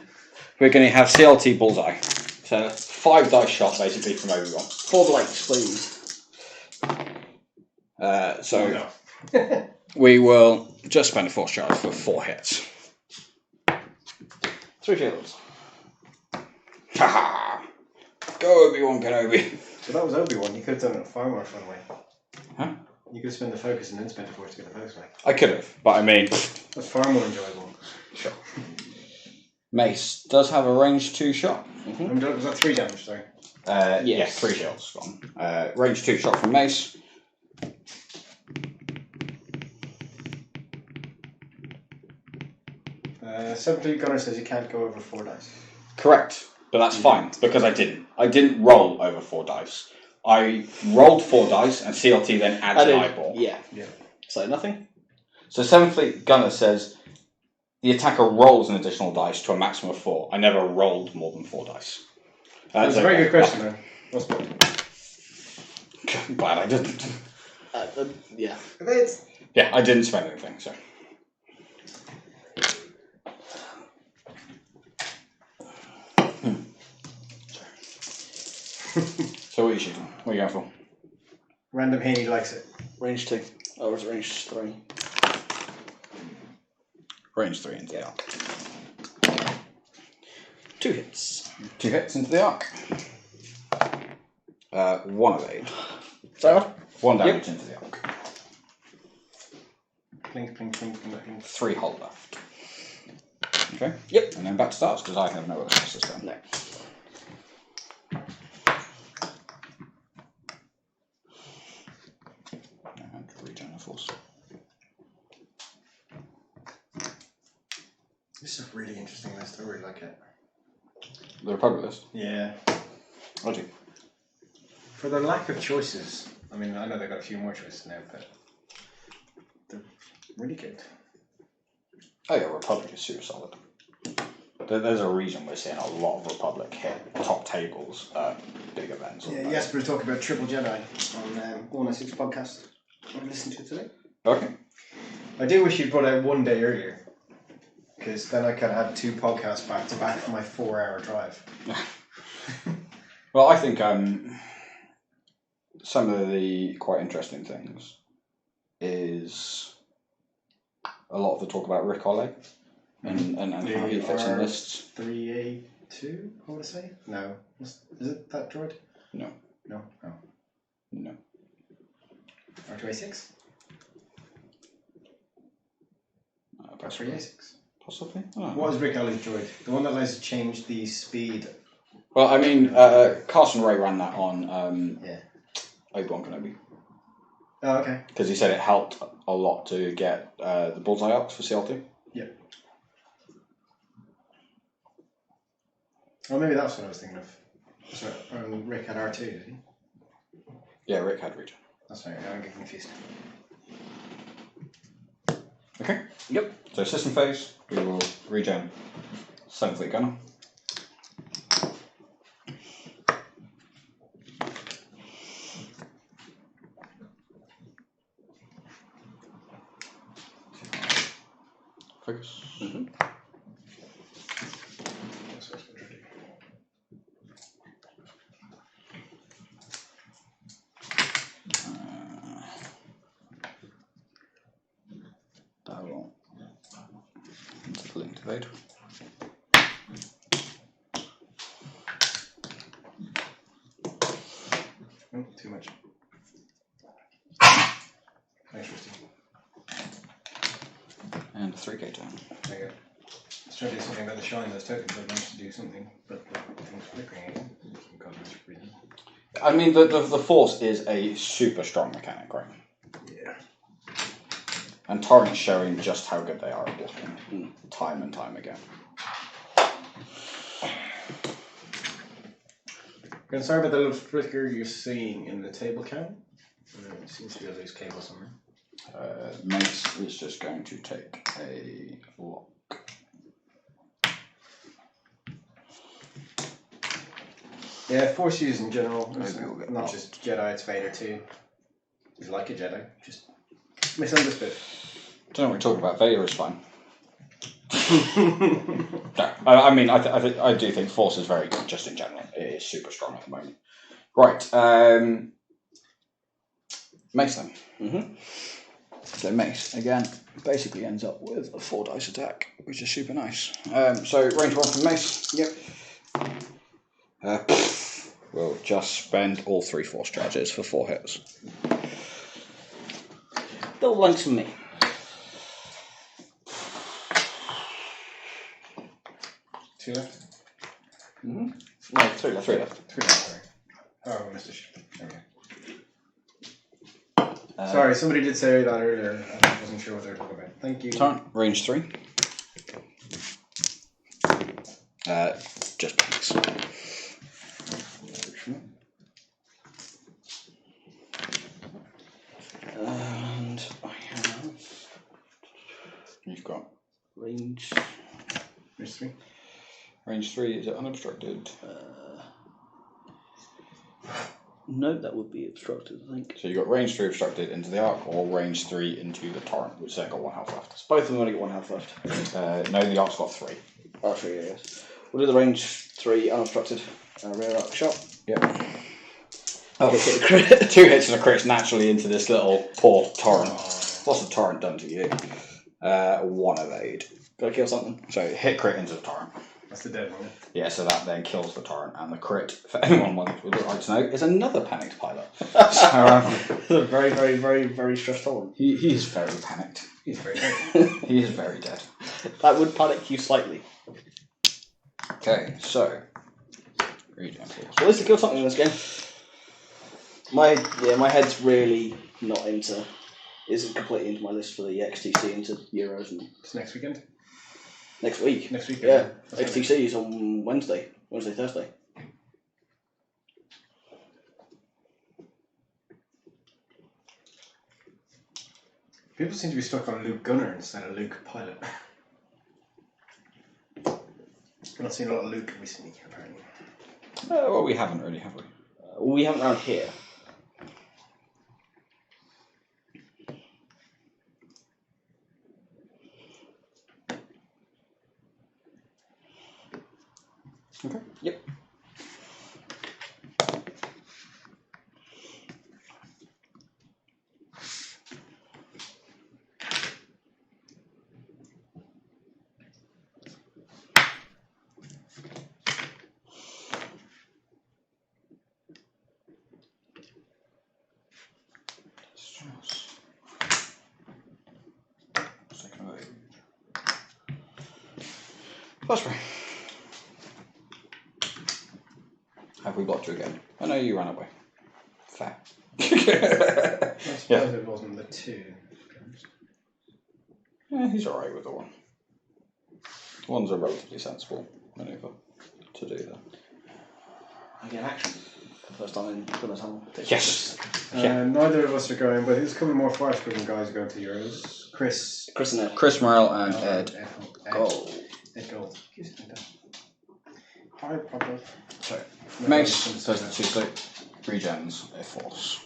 we're going to have CLT Bullseye. So, 5 dice shot basically from Obi-Wan. 4 blanks, please. We will just spend a force charge for 4 hits. 3 shields. Haha! Go Obi-Wan Kenobi! So that was Obi-Wan. You could have done it a far more fun way. Huh? You could have spent the focus and then spent the force to get the focus back. I could have, but I mean... That's far more enjoyable. Sure. Mace does have a range 2 shot. Was that 3 damage, sorry? Yes, 3 shields gone. Range 2 shot from Mace. Seventh Gunner says you can't go over 4 dice. Correct, but that's fine because I didn't. I didn't roll over 4 dice. I rolled 4 dice and CLT then adds an eyeball. Yeah. Yeah. So nothing? So 7th Fleet Gunner says the attacker rolls an additional dice to a maximum of 4. I never rolled more than 4 dice. That's a very good question, though. What's what? Glad I didn't. Yeah. Yeah, I didn't spend anything, so. So what are you shooting? What are you going for? Random Haney likes it. Range 2. Oh, was it range 3? Range 3 into the arc. 2 hits. 2 hits into the arc. 1 evade. Sorry, what? 1 damage into the arc. Clink, clink, clink, clink, clink. 3 hold left. Okay? Yep. And then back to starts because I have no access this time. No. And return the force. This is a really interesting list. I really like it. The Republic list. Yeah. I do. For their lack of choices, I mean, I know they've got a few more choices now, but they're really good. Oh yeah, Republic is super solid. There's a reason we're seeing a lot of Republic hit top tables at big events. Yeah, Jesper was talking about Triple Jedi on 106 podcast. I listened to it today. Okay. I do wish you'd brought out one day earlier. because then I could have had 2 podcasts back to back for my 4-hour drive. Well, I think some of the quite interesting things is a lot of the talk about Rick Olay and how he fits in lists. 3A2, I want to say? No. Is it that droid? No. No? Oh. No. R2A6? Possibly. R3A6? Possibly. I don't know. What is Rick Olay's droid? The one that allows you to change the speed. Well, I mean, Carson Ray ran that on Obi-Wan Kenobi. Oh, okay. Because he said it helped a lot to get the bullseye arcs for CL2. Yeah. Well, maybe that's what I was thinking of. So, Rick had R2, did he? Yeah, Rick had region. That's right, I'm getting confused. Okay. Yep. So system phase, we will regen 7th Fleet Gunner. Focus. Mm-hmm. That will into the linked evade. Oh, too much. Interesting. And a 3k turn. There you go. I was trying to do something about the shine of those tokens. I managed to do something, but things flickering again. Some cosmetic reason. I mean, the Force is a super strong mechanic, right? Yeah. And Torrent's showing just how good they are at blocking time and time again. I'm sorry about the little flicker you're seeing in the table cam. It seems to be a loose cable somewhere. Mace is just going to take a lock. Yeah, Force use in general. Maybe we'll get Not locked. just Jedi, it's Vader too. He's like a Jedi, just misunderstood. Don't know what you're talking about. Vader is fine. No, I do think Force is very good, just in general. It is super strong at the moment. Right, Mace then. Mm-hmm. So Mace, again, basically ends up with a 4 dice attack, which is super nice. So range 1 from Mace. Yep. We'll just spend all 3 Force charges for 4 hits. Double blanks from me. Two left? Mm-hmm. No, 3 left. 3 left. 3 left, sorry. Oh, Mr. Ship. Okay. Sorry, somebody did say that earlier. I wasn't sure what they were talking about. Thank you. Torrent, range 3. Just blanks. And I have You've got range. Range 3. range 3, is it unobstructed? No, that would be obstructed, I think. So you've got range 3 obstructed into the arc, or range 3 into the torrent, which then got 1 health left. Both of them only got 1 health left. No, the arc's got 3. Oh, 3, yes. We'll do the range 3 unobstructed. Rear arc shot. Yep. Oh, hit a crit. 2 hits and a crit naturally into this little poor torrent. What's the torrent done to you? 1 evade. Gotta kill something. So hit crit into the torrent. That's the dead one. Yeah, so that then kills the torrent, and the crit, for anyone would like to know, is another panicked pilot. So, Very, very, very, very stress tolerant. he is very panicked. He's very dead. He is very dead. That would panic you slightly. Okay, so regen, please. Well, at least I killed something in this game. My head's really not into. Isn't completely into my list for the XTC into Euros and It's next weekend. next week. Next weekend. Yeah, That's XTC is on Wednesday, Thursday. People seem to be stuck on Luke Gunner instead of Luke Pilot. I've not seen a lot of Luke recently, apparently. Well, we haven't really, have we? We haven't around here. Okay. Yep. Second of First round. Have we got to again? I know you ran away. Fair. I suppose it wasn't the 2. Yeah, he's alright with the 1. One's a relatively sensible manoeuvre to do that. I get action for the first time in goodness how long. Yes. Yeah. Neither of us are going, but there's a couple more fire-scribbling guys going to Euros. Chris and Ed. Chris Morrell and Ed. Gold. Ed Gold. Hi, probably. So, Mace does the 2 sleep, regens a force.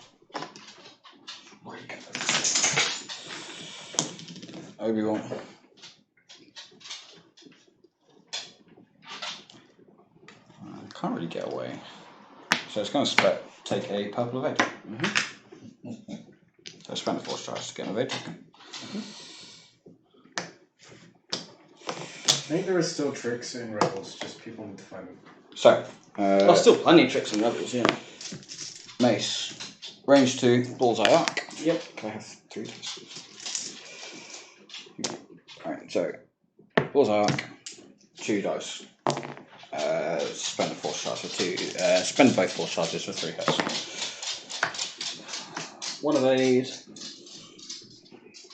Obi-Wan. Can't really get away. So it's going to take a purple evade. So spend a force charge to get an evade token. I think there are still tricks in Rebels, just people need to find them. So, still plenty of tricks and Rebels, yeah. Mace, range 2, bullseye arc. Yep. Can I have 3 dice? Alright, so bullseye arc, 2 dice. Spend a force charge for 2. Spend both force charges for 3 hits. One evade.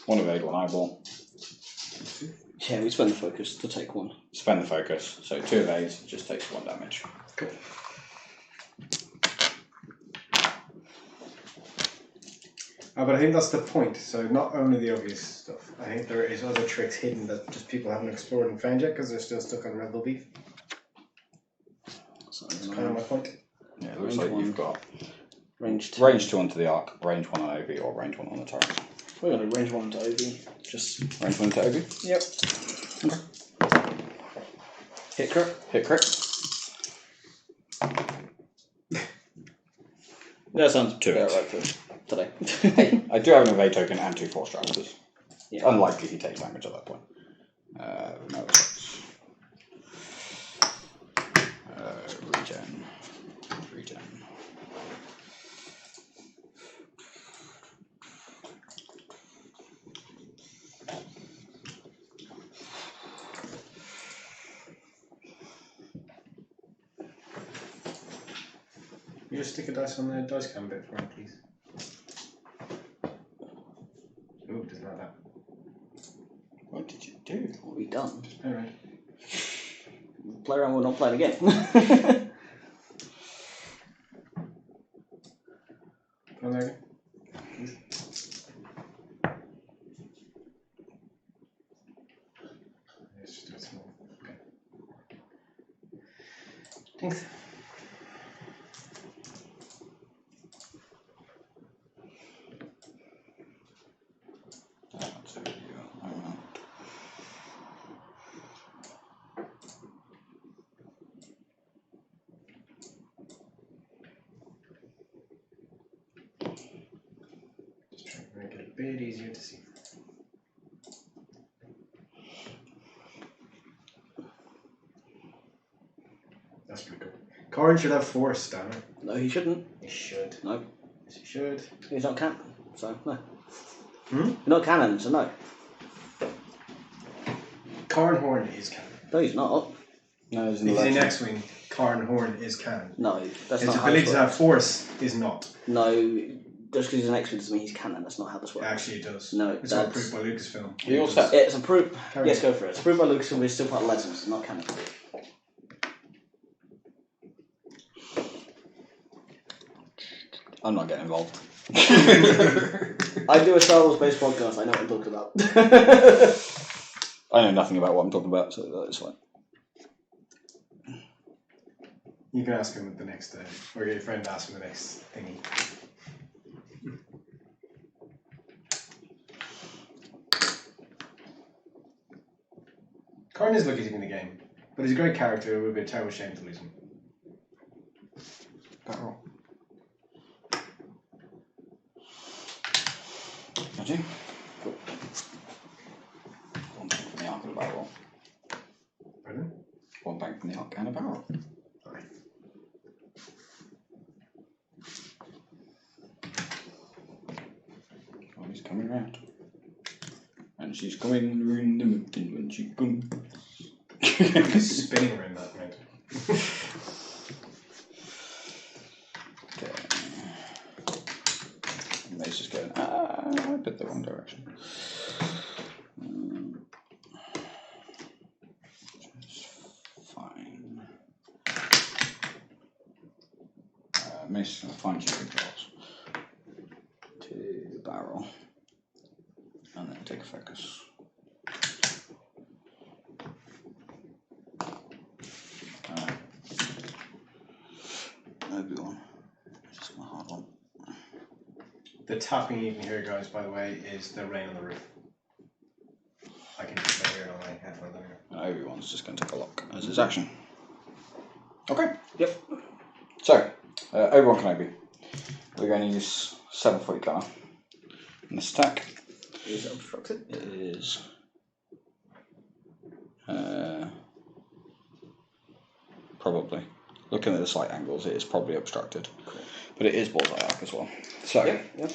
1 evade, 1 eyeball. Yeah, we spend the focus to take 1. Spend the focus, so 2 evades, just takes 1 damage. Cool. But I think that's the point. So not only the obvious stuff. I think there is other tricks hidden that just people haven't explored and found yet because they're still stuck on Rebel Beef. That's kind of my point. Yeah, it looks like you've got range 2. range 2 onto the arc, range 1 on OB, or range 1 on the turret. We're going to range 1 to OB. Just Range 1 to OB? Yep. Okay. Hit crit. Hit crit. That sounds 2 about hits. right for today. I do have an evade token and 2 force charges. Yeah. Unlikely he takes damage at that point. No effects. Regen. You just stick a dice on the dice cam bit for me, please. Ooh, doesn't like that. What did you do? What have we done? Alright. Play around, we're not playing again. Go there again. Let's just do it small. Okay. Thanks. Just trying to make it a bit easier to see. That's pretty cool. Corin should have force, damn it. No, he shouldn't. He should. No. Yes, he should. He's not canon, so no. Hmm? You're not canon, so no. Corin Horn is canon. No, he's not. No, He's in X-Wing. Corin Horn is canon. No, that's His not how ability this to have works. force is not. No, just because he's an X-Men doesn't mean he's canon. That's not how this works. Actually, it does. No, It's all that's- approved by Lucasfilm. He also- It's approved. Carry Yes, on. go for it. It's approved by Lucasfilm, but it's still part of Legends, it's not canon. I'm not getting involved. I do a Star Wars based podcast. I know what I'm talking about. I know nothing about what I'm talking about, so that's fine. You can ask him at the next or your friend ask him the next thingy. Corin is lucky to be in the game. But he's a great character. It would be a terrible shame to lose him. Barrel. Ready? One bank from the arc and a barrel. Pardon? One bank from the arc and a barrel. Sorry. Oh, he's coming round. And she's coming round the mountain when she comes. Spinning around that mountain. Okay. And Mace is going, a bit the wrong direction. Fine. Mace is going to find you controls. To the barrel. And then take a focus. Obi-Wan. Just my hard one. The tapping you can hear, guys, by the way, is the rain on the roof. I can just hear it on my headphones anyway. And Obi-Wan's just going to take a lock as his action. Okay. Yep. So, Obi-Wan Kenobi. We're going to use 7-foot gunner in this attack. Is it obstructed? It is. Probably. Looking at the slight angles, it is probably obstructed. Cool. But it is bullseye arc as well. So, Yep.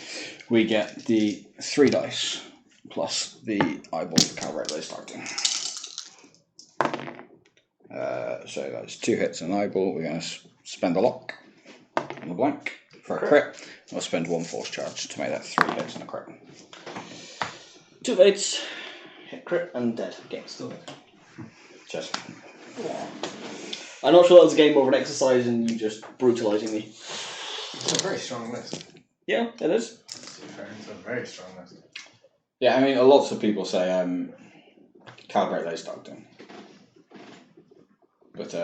we get the 3 dice plus the eyeball for calibrate laser targeting. So that's 2 hits and an eyeball. We're going to spend a lock on the blank for a crit. We'll spend 1 force charge to make that 3 hits and a crit. 2 fates, hit crit, and dead. Game still. Cheers. I'm not sure that was a game more of an exercise and you just brutalising me. It's a very strong list. Yeah, it is. It's a very strong list. Yeah, I mean, lots of people say calibrate laser targeting. But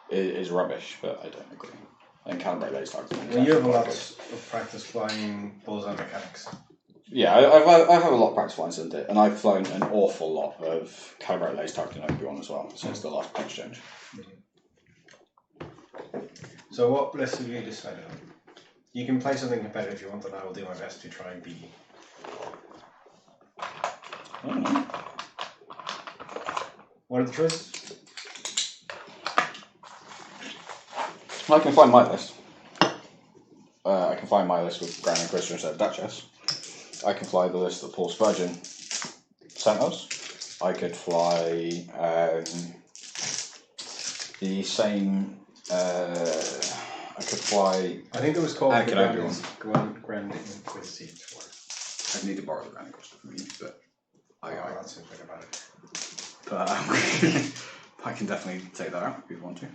it is rubbish, but I don't agree. I think calibrate laser targeting. Well, you have a lot of practice flying bullseye mechanics. Yeah, I've had a lot of practice flying since it, and I've flown an awful lot of calibrate laser targeting Obi-Wan as well since the last patch change. So what list have you decided on? You can play something competitive if you want, and I will do my best to try and beat you. I don't know. What are the choices? I can find my list. I can find my list with Grand Inquisitor instead of Duchess. I can fly the list that Paul Spurgeon sent us. I could fly the same. I could fly. I think it was called Anakin the Grand Inquisitor. I'd need to borrow the Grand Inquisitor from you, but That seems like about it. But I can definitely take that out if you want to.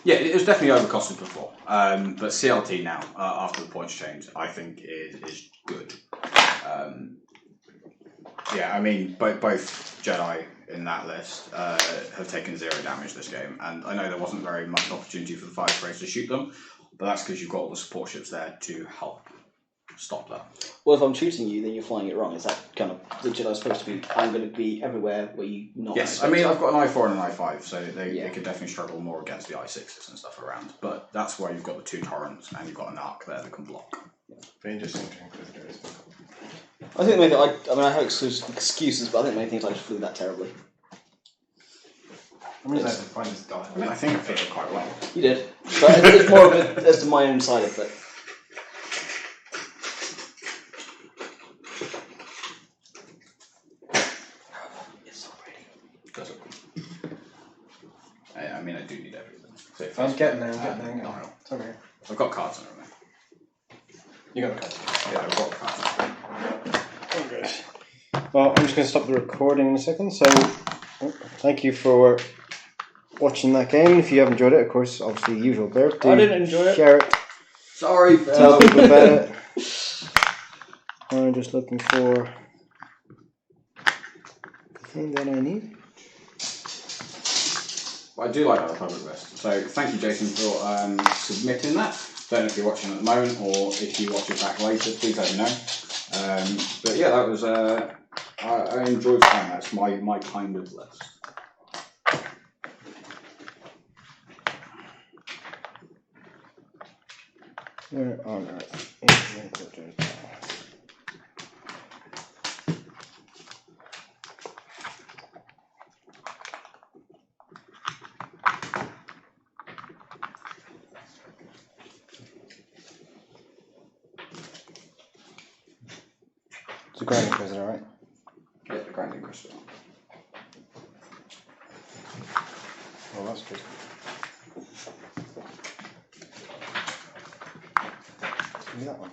Yeah, it was definitely overcosted before, but CLT now, after the points change, I think is good. Yeah, I mean, both Jedi in that list have taken 0 damage this game, and I know there wasn't very much opportunity for the fire sprays to shoot them, but that's because you've got all the support ships there to help stop that. Well, if I'm shooting you, then you're flying it wrong. Is that kind of the Jedi supposed to be? I'm going to be everywhere where you not. Yes, I mean, I've got an I4 and an I5, so they could definitely struggle more against the I6s and stuff around. But that's why you've got the 2 torrents and you've got an arc there that can block. Very interesting to Inquisitor is. I think maybe I mean I have excuses, but I think many things I just flew that terribly. I'm going to find this guy. I mean, I think it fitted quite well. You did, but it's more of a as to my own side of it. I mean, I do need everything. So I'm getting there. No, It's okay. I've got cards and everything. You got the cards. Yeah, I've got cards. Oh, good. Well, I'm just going to stop the recording in a second. So, thank you for watching that game. If you have enjoyed it, of course, obviously the usual there. I didn't enjoy it. Share it. Sorry, Tell people about it. I'm just looking for the thing that I need. I do like that Republic list. So thank you, Jason, for submitting that. Don't know if you're watching at the moment or if you watch it back later, please let me know. But yeah, that was I enjoyed playing that. It's my kind of list. Where on earth? It's a grinding crystal, right? Yeah, the grinding crystal. Oh, that's good. Give me that one.